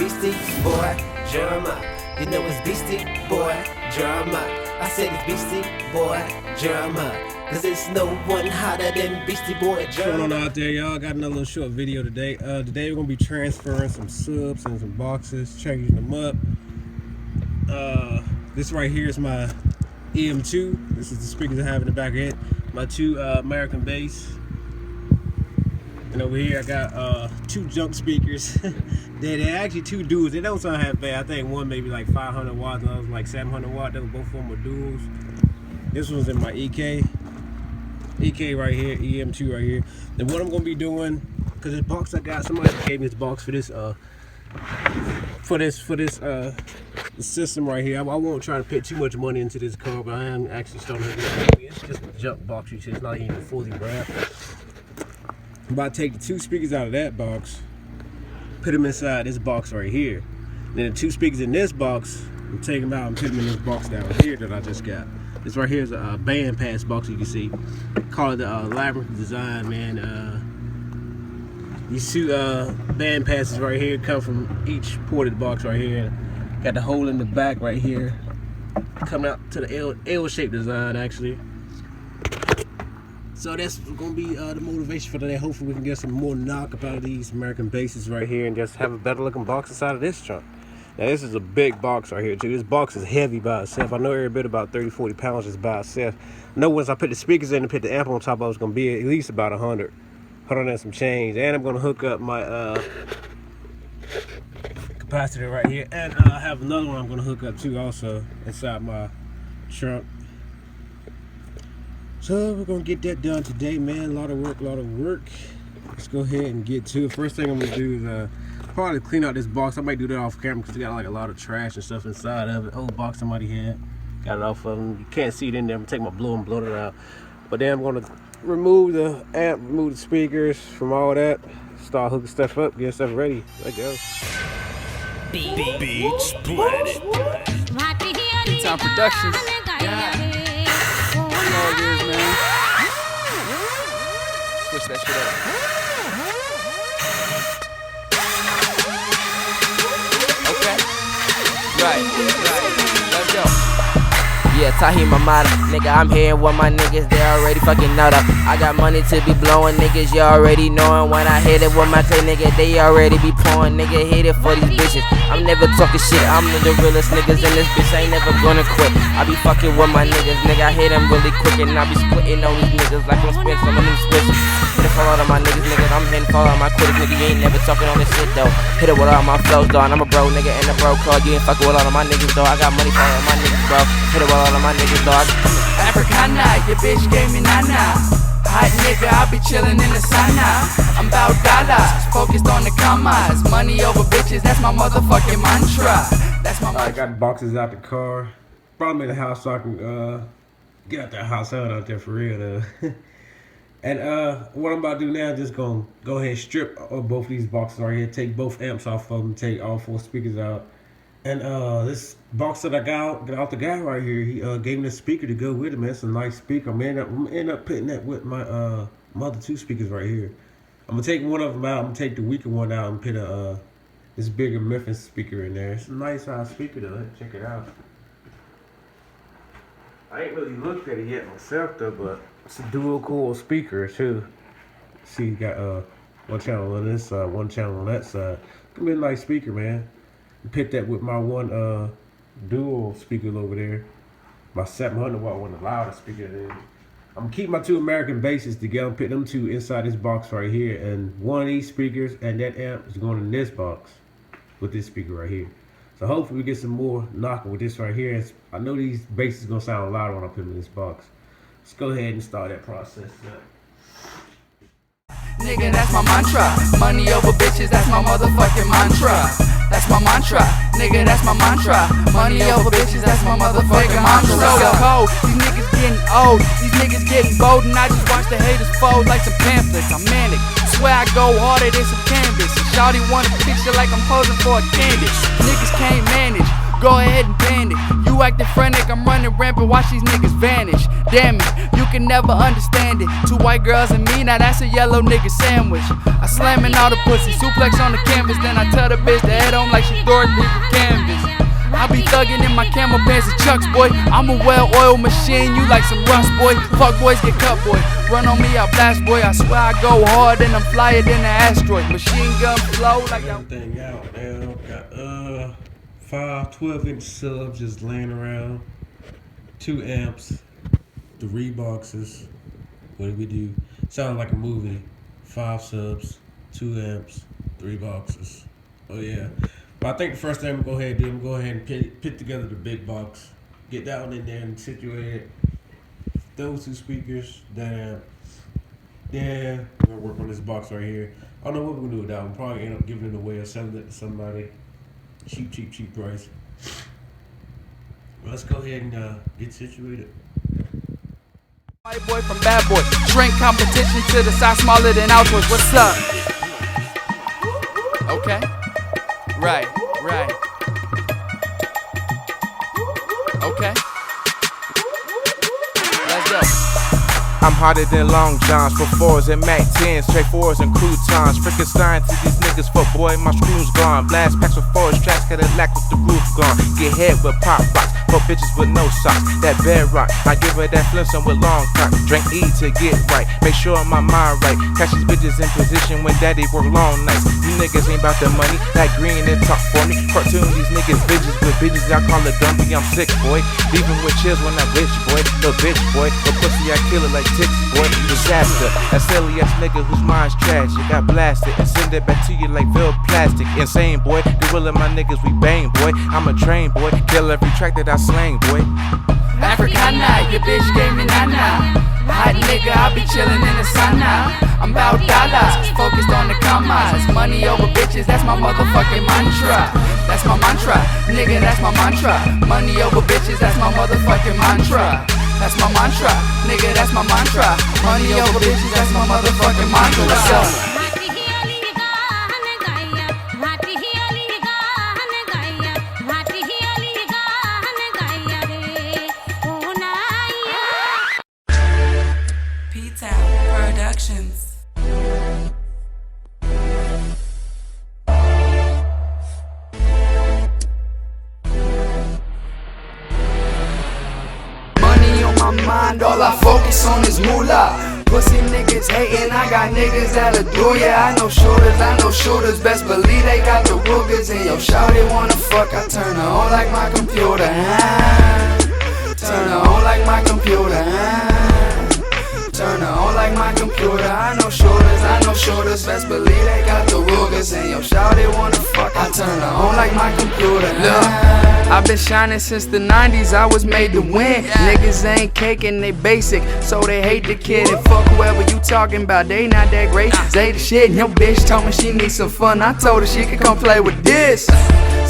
BeastieBoyDrumma. You know it's BeastieBoyDrumma. I said it's BeastieBoyDrumma, cause it's no one hotter than BeastieBoyDrumma. What's going on out there, y'all? Got another little short video today. Today we're gonna be transferring some subs and some boxes, changing them up. This right here is my EM2. This is the speakers I have in the back of it. My two American bass. And over here I got two junk speakers. They're actually two duals. They don't sound half bad. I think one maybe like 500 watts, the other was like 700 watts. They were both of them were duals. This one's in my EK right here, EM2 right here. And what I'm gonna be doing, cause this box I got, somebody gave me this box for this system right here. I won't try to put too much money into this car, but I am actually starting to get it. It's just a junk box, you see. It's not even fully wrapped. I'm about to take the two speakers out of that box, put them inside this box right here. Then the two speakers in this box, I'm taking them out and put them in this box down here that I just got. This right here is a band pass box, you can see. Call it the Labyrinth design, man. These two band passes right here come from each port of the box right here. Got the hole in the back right here, coming out to the L-shaped design actually. So that's gonna be the motivation for today. Hopefully we can get some more knock out of these American basses right here and just have a better looking box inside of this trunk. Now this is a big box right here too. This box is heavy by itself. I know every bit about 30-40 pounds just by itself. I know once I put the speakers in and put the amp on top, I was gonna be at least about 100 and some change. And I'm gonna hook up my capacitor right here, and I have another one I'm gonna hook up too also inside my trunk. So we're gonna get that done today, man. A lot of work. Let's go ahead and get to it. First thing I'm gonna do is probably clean out this box. I might do that off camera because it got like a lot of trash and stuff inside of it. Old box somebody had, got it off of them. You can't see it in there. I'm gonna take my blower and blow it out. But then I'm gonna remove the amp, remove the speakers from all that, start hooking stuff up, get stuff ready. Let's go. Beach Planet. Big Time Productions. Yeah. You know what it is, man. Switch that shit up. Okay. Right. Let's go. Yeah, Tahi Mamada, nigga, I'm here with my niggas, they already fucking know that. I got money to be blowing, niggas, you already knowin'. When I hit it with my clay, nigga, they already be pouring. Nigga, hit it for these bitches. I'm never talking shit, I'm the realest niggas in this bitch, I ain't never gonna quit. I be fucking with my niggas, nigga, I hit them really quick, and I be splitting on these niggas like I'm spin some of them switches. Hit it for all of my niggas, I'm hitting for all my critics, nigga, you ain't never talking on this shit though. Hit it with all my flows, dog, and I'm a bro, nigga, and a bro card. You ain't fucking with all of my niggas, though. I got money for all of my niggas, bro. Hit it with all of my niggas, dog. Africana, your bitch gave me nana. Hot nigga, I be chillin' in the sauna. I'm bout dollars, focused on the commas. Money over bitches, that's my motherfucking mantra. That's my I got boxes out the car. Brought them in the house so I can get out that house out there for real though. And what I'm about to do now is just gonna go ahead and strip both of these boxes right here, take both amps off of them, take all 4 speakers out. And this box that I got out the guy right here, he gave me the speaker to go with it, man. It's a nice speaker. I'm gonna end up putting that with my other 2 speakers right here. I'm gonna take one of them out. I'm gonna take the weaker one out and put this bigger Memphis speaker in there. It's a nice size speaker though. Check it out. I ain't really looked at it yet myself though, but it's a dual cool speaker too. See, you got one channel on this side, one channel on that side. Gonna be a nice speaker, man. Put that with my one dual speaker over there, my 700 watt one, the loudest speaker there. I'm gonna keep my 2 American basses together, put them 2 inside this box right here, and one of these speakers and that amp is going in this box with this speaker right here. So hopefully we get some more knocking with this right here. I know these basses gonna sound louder when I put them in this box. Let's go ahead and start that process up. nigga, that's my mantra. Money over bitches, that's my motherfucking mantra. That's my mantra, nigga, that's my mantra. Money over bitches, that's my motherfucking mantra. So cold, these niggas getting old, these niggas getting bold, and I just watch the haters fold like some pamphlets. I'm manic, swear I go harder than some canvas. Shawty want a picture like I'm posing for a candy. Niggas can't manage, go ahead and ban it. You acting frantic, I'm running rampant, watch these niggas vanish. Damn it, you can never understand it. 2 white girls and me, now that's a yellow nigga sandwich. I slamming all the pussy, suplex on the canvas, then I tell the bitch to head on like she store, legal canvas. I be thuggin' in my camel pants and chucks, boy. I'm a well-oiled machine, you like some rust, boy. Fuck boys get cut, boy. Run on me, I blast, boy. I swear I go hard and I'm flyer than an asteroid. Machine gun flow like that. Everything out now. Got 5 12-inch subs just laying around. 2 amps. 3 boxes. What did we do? Sounded like a movie. 5 subs, 2 amps, 3 boxes. Oh yeah. But I think the first thing I'm gonna go ahead and do, I'm gonna go ahead and put together the big box. Get that one in there and situate it. Those 2 speakers, that amp. Yeah, we're gonna work on this box right here. I don't know what we're gonna do with that one. Probably end up giving it away or selling it to somebody. Cheap price. Well, let's go ahead and get situated. White boy from bad boy. Drink competition to the size smaller than Altoids. What's up? Okay. Right. Okay. Let's go. I'm harder than long johns, for 4s and Mac 10s, straight 4s and croutons. Frankenstein to these niggas, fuck boy, my screws gone. Blast packs with 4s, tracks Cadillac with the roof gone. Get head with pop rocks, fuck bitches with no socks. That bedrock, I give her that Flintstone with long cock. Drink E to get right, make sure my mind right. Catch these bitches in position when daddy work long nights. You niggas ain't about the money, that green and talk for me. Cartoon these niggas bitches with bitches, I call it Gumby, I'm sick boy. Leaving with chills when I bitch boy, little bitch boy. The pussy I kill it like ticks, boy, disaster. That silly ass nigga whose mind's tragic. I blasted and send it back to you like veil plastic. Insane, boy. Gorilla, my niggas, we bang, boy. I'm a train, boy. Kill every track that I slang, boy. Africana, your bitch gave me nana. Hot nigga, I be chillin' in the sauna. I'm bout dollars, focused on the commas. Money over bitches, that's my motherfucking mantra. That's my mantra, nigga, that's my mantra. Money over bitches, that's my motherfucking mantra. That's my mantra, nigga, that's my mantra. Money over bitches, that's my motherfucking mantra. What's up? Productions. Money on my mind, all I focus on is moolah. Pussy niggas hating, I got niggas that adore ya. I know shooters, best believe they got the Rugers. And yo, shawty wanna fuck, I turn her on like my computer. Turn her on like my computer. Turn her on like my computer. I know shooters, best believe they got the Rugers. And yo, shawty wanna fuck, I turn her on like my computer. Look, I've been shining since the 90s, I was made to win. Niggas ain't cake and they basic, so they hate the kid. And fuck whoever you talking about, they not that great. Say the shit and your bitch told me she needs some fun. I told her she could come play with this.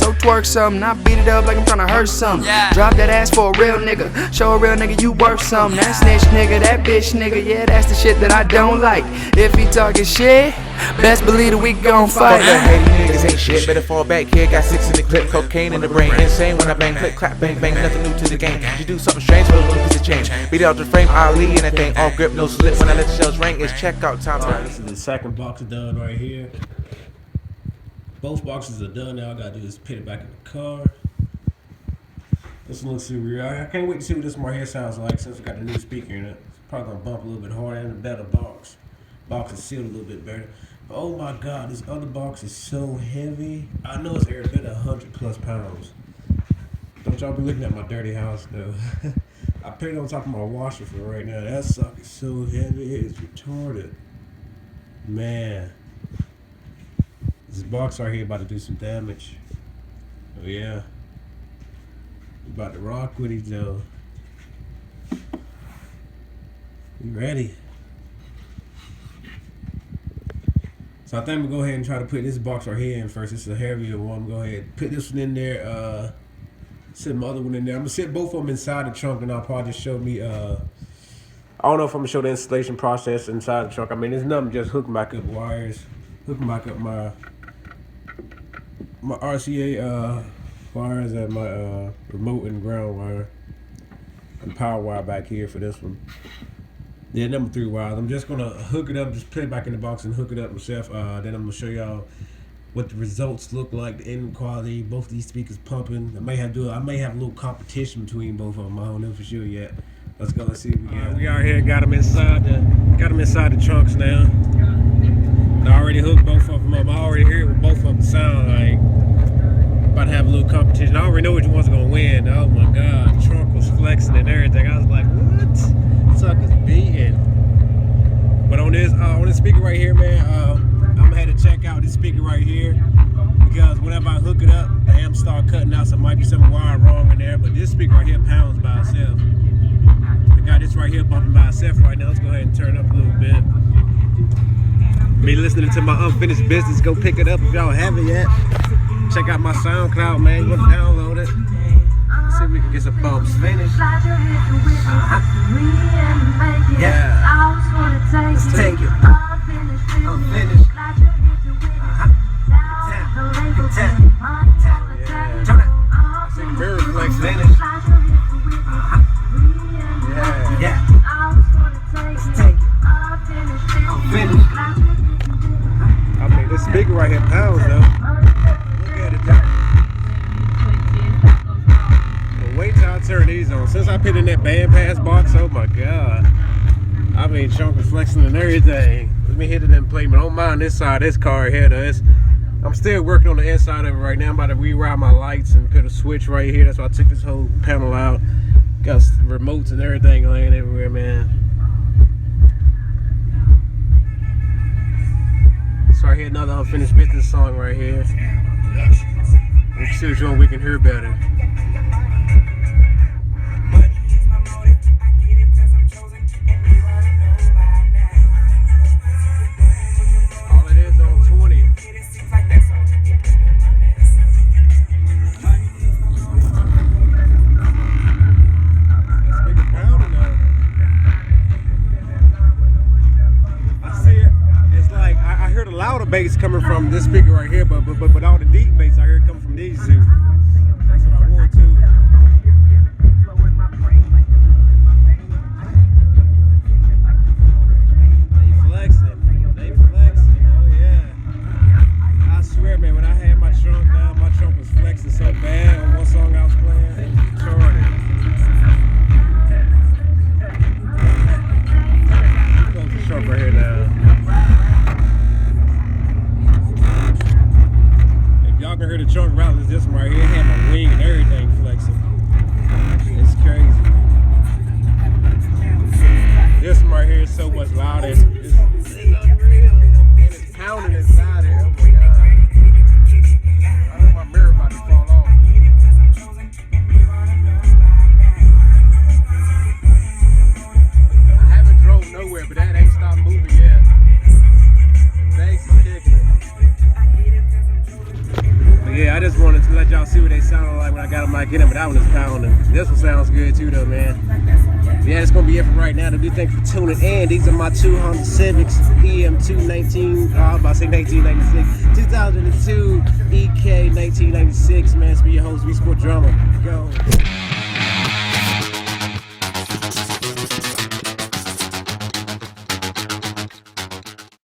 So twerk something, I beat it up like I'm tryna hurt something. Drop that ass for a real nigga, show a real nigga you worth something. That snitch nigga, that bitch nigga, yeah, that's the shit that I don't like. If he talking shit, best believe that we gon' fight. Fuck that hating niggas ain't shit, better fall back, kid. Got 6 in the clip, cocaine in the brain. Insane when I bang, click, clap, bang, bang, nothing new to the game. You do something strange for a little piece of change. Beat out the frame, Ali and that thing. All grip, no slip. When I let the shells ring, it's checkout time. Alright, this is the second box done right here. Both boxes are done now. All I gotta do is put it back in the car. This looks super real. I can't wait to see what this one right here sounds like since we got the new speaker in it. It's probably gonna bump a little bit harder and a better box. Box is sealed a little bit better. But oh my god, this other box is so heavy. I know it's every bit 100+ pounds. Don't y'all be looking at my dirty house though. I put it on top of my washer for right now. That sucker is so heavy, it's retarded. Man. This box right here about to do some damage. Oh yeah. We about to rock with it though. You ready? So I think I'm gonna go ahead and try to put this box right here in first. This is a heavier one. I'm gonna go ahead and put this one in there. Sit my other one in there. I'm gonna sit both of them inside the trunk, and I'll probably just show me. I don't know if I'm gonna show the installation process inside the trunk. I mean, it's nothing. Just hooking back up wires, hooking back up my RCA wires and my remote and ground wire and power wire back here for this one. Yeah, number 3 wires. I'm just gonna hook it up, just put it back in the box and hook it up myself. Then I'm gonna show y'all what the results look like, the end quality. Both these speakers pumping. I may have a little competition between both of them. I don't know for sure yet. Let's go and see. We out here. Got them inside the trunks now. And I already hooked both of them up. I already hear what both of them sound like. About to have a little competition. I already know which one's gonna win. Oh my God, the trunk was flexing and everything. I was like, what? Sucker's beating. But on this speaker right here, man, I'm gonna have to check out this speaker right here because whenever I hook it up, the amp start cutting out, so there might be some wire wrong in there. But this speaker right here pounds by itself. I got this right here bumping by itself right now. Let's go ahead and turn up a little bit. Me listening to my unfinished business. Go pick it up if y'all haven't yet. Check out my SoundCloud, man. You want to download it? See if we can get some bumps finished. Yeah. Let's take it. Unfinished. I see the mirror reflex finished. Yeah. Let's take it. Unfinished. I mean, this speaker right here pounds though. Wait till I turn these on. Since I put in that bandpass box, oh my God. I mean, chunk was flexing and everything. Let me hit it and play, but don't mind this side, this car here though. I'm still working on the inside of it right now. I'm about to rewire my lights and put a switch right here. That's why I took this whole panel out. Got remotes and everything laying everywhere, man. So right here, another unfinished business song right here. Let's see which one we can hear better. All it is on 20. That's bigger pounding though. I see it. It's like I hear the louder bass coming from this speaker right here, but all the deep bass I hear coming from these two. That's what I want too. They flexing, oh yeah. I swear, man, when I had my trunk down, my trunk was flexing so bad on one song I was playing, it was retarded. Close the trunk right here now. Y'all can hear the trunk rattle. This one right here, it had my wing and everything flexing. It's crazy. This one right here is so much louder. It's unreal. And it's pounding inside here. Oh my God. I know my mirror about to fall off. I haven't drove nowhere, but that ain't stopped moving yet. The bass is kicking. Yeah, I just wanted to let y'all see what they sounded like when I got them mic in them, but that one is pounding. This one sounds good too though, man. Yeah, it's gonna be it for right now. Do thanks for tuning in. These are my 200 Civics EM219, I was about to say 1996, 2002 EK 1996, man. It's me, your host, BeastieBoyDrumma. Go.